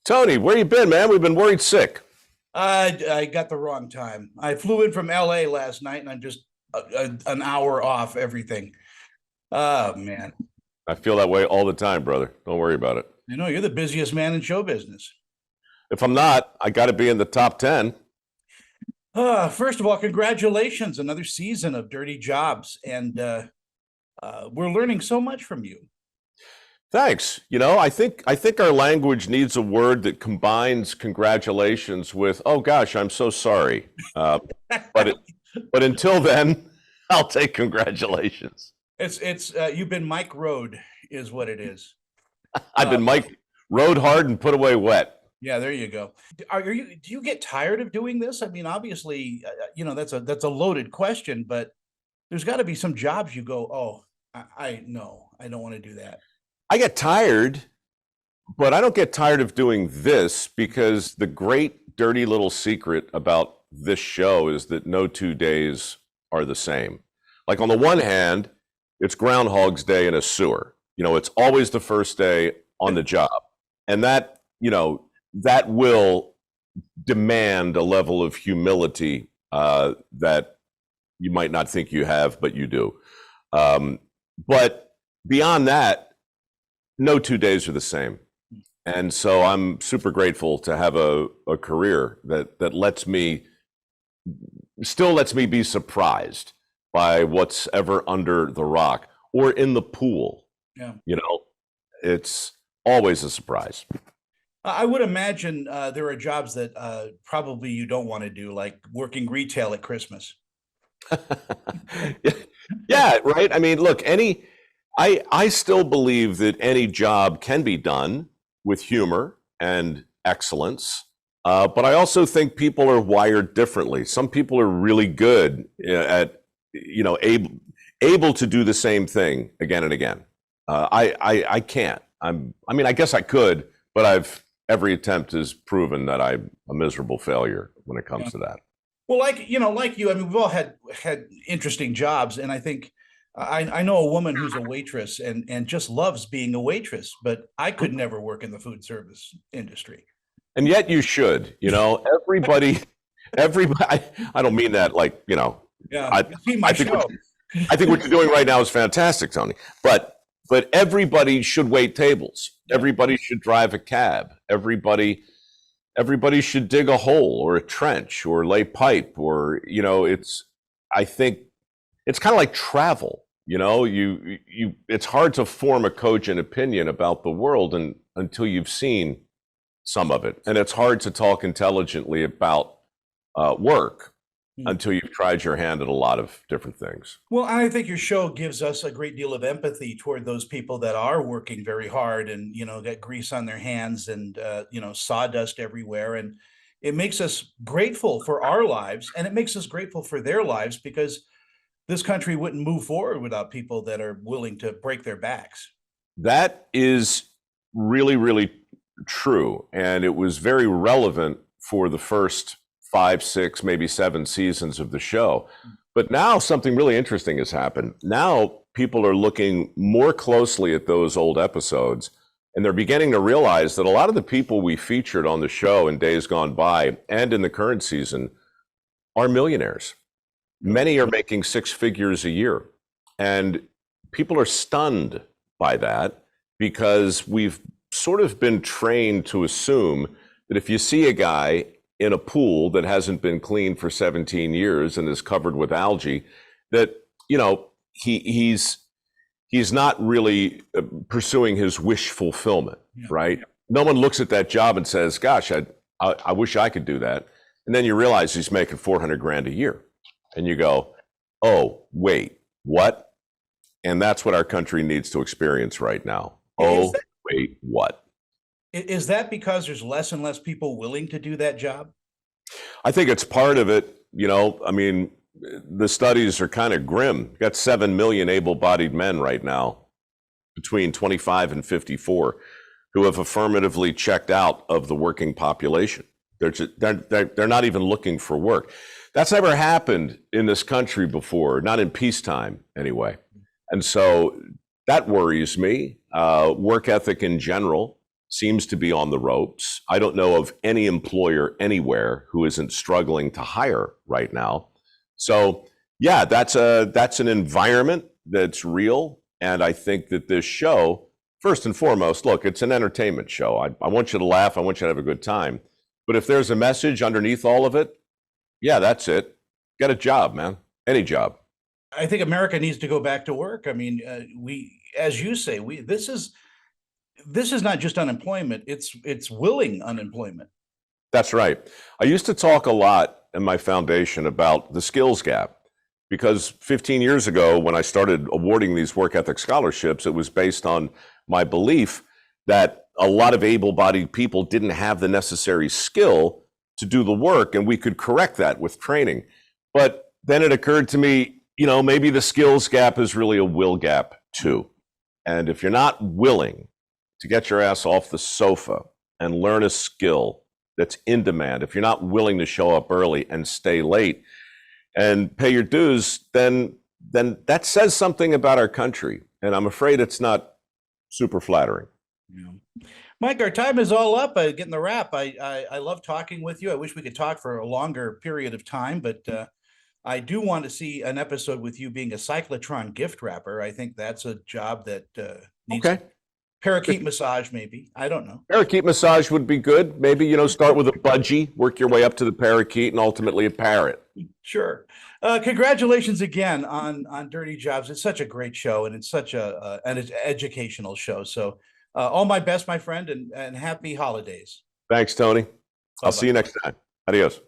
Tony, where you been, man? We've been worried sick. I got the wrong time. I flew in from LA last night and I'm just an hour off everything. Oh, man. I feel that way all the time, brother. Don't worry about it. You know, you're the busiest man in show business. If I'm not, I got to be in the top 10. First of all, congratulations. Another season of Dirty Jobs. And we're learning so much from you. Thanks. I think our language needs a word that combines congratulations with, oh gosh, I'm so sorry. But until then, I'll take congratulations. It's you've been Mike Rowe is what it is. I've been Mike rode hard and put away wet. Yeah, there you go. Do you get tired of doing this? I mean, obviously, that's a loaded question, but there's got to be some jobs you go, oh, I no, I don't want to do that. I get tired, but I don't get tired of doing this because the great dirty little secret about this show is that no 2 days are the same. Like on the one hand, it's Groundhog's Day in a sewer. It's always the first day on the job. And that will demand a level of humility that you might not think you have, but you do. But beyond that, no 2 days are the same. And so I'm super grateful to have a career that still lets me be surprised by what's ever under the rock or in the pool. Yeah. It's always a surprise. I would imagine there are jobs that probably you don't want to do, like working retail at Christmas. Yeah, right. I mean, look, I still believe that any job can be done with humor and excellence, but I also think people are wired differently. Some people are really good at, able to do the same thing again and again. I can't. I guess I could, but every attempt has proven that I'm a miserable failure when it comes to that. Well, like you, I mean, we've all had interesting jobs, and I think I know a woman who's a waitress and just loves being a waitress, but I could never work in the food service industry. And yet you should. Everybody. I don't mean that like. Yeah, I think what you're doing right now is fantastic, Tony. But everybody should wait tables. Everybody should drive a cab. Everybody should dig a hole or a trench or lay pipe or I think it's kind of like travel. It's hard to form a cogent opinion about the world until you've seen some of it. And it's hard to talk intelligently about work until you've tried your hand at a lot of different things. Well, I think your show gives us a great deal of empathy toward those people that are working very hard and, got grease on their hands and, sawdust everywhere. And it makes us grateful for our lives, and it makes us grateful for their lives, because this country wouldn't move forward without people that are willing to break their backs. That is really, really true. And it was very relevant for the first 5, 6, maybe 7 seasons of the show. But now something really interesting has happened. Now people are looking more closely at those old episodes, and they're beginning to realize that a lot of the people we featured on the show in days gone by and in the current season are millionaires. Many are making 6 figures a year. And people are stunned by that because we've sort of been trained to assume that if you see a guy in a pool that hasn't been cleaned for 17 years and is covered with algae, that, he's not really pursuing his wish fulfillment, right? No one looks at that job and says, gosh, I wish I could do that. And then you realize he's making 400 grand a year. And you go, oh, wait, what? And that's what our country needs to experience right now. Wait, what? Is that because there's less and less people willing to do that job? I think it's part of it. The studies are kind of grim. You've got 7 million able-bodied men right now between 25 and 54 who have affirmatively checked out of the working population. They're not even looking for work. That's never happened in this country before, not in peacetime anyway. And so that worries me. Work ethic in general seems to be on the ropes. I don't know of any employer anywhere who isn't struggling to hire right now. So yeah, that's an environment that's real. And I think that this show, first and foremost, look, it's an entertainment show. I want you to laugh. I want you to have a good time. But if there's a message underneath all of it, yeah, that's it. Get a job, man. Any job. I think America needs to go back to work. I mean, as you say, this is not just unemployment; it's willing unemployment. That's right. I used to talk a lot in my foundation about the skills gap because 15 years ago, when I started awarding these work ethic scholarships, it was based on my belief that a lot of able-bodied people didn't have the necessary skill to do the work, and we could correct that with training. But then it occurred to me, maybe the skills gap is really a will gap too. And if you're not willing to get your ass off the sofa and learn a skill that's in demand, if you're not willing to show up early and stay late and pay your dues, then that says something about our country. And I'm afraid it's not super flattering. Yeah. Mike, our time is all up. Getting the wrap. I love talking with you. I wish we could talk for a longer period of time, but I do want to see an episode with you being a cyclotron gift wrapper. I think that's a job that needs parakeet massage, maybe. I don't know. Parakeet massage would be good. Maybe, start with a budgie, work your way up to the parakeet, and ultimately a parrot. Sure. Congratulations again on Dirty Jobs. It's such a great show, and it's such an educational show. So all my best, my friend, and happy holidays. Thanks, Tony. I'll see you next time. Adios.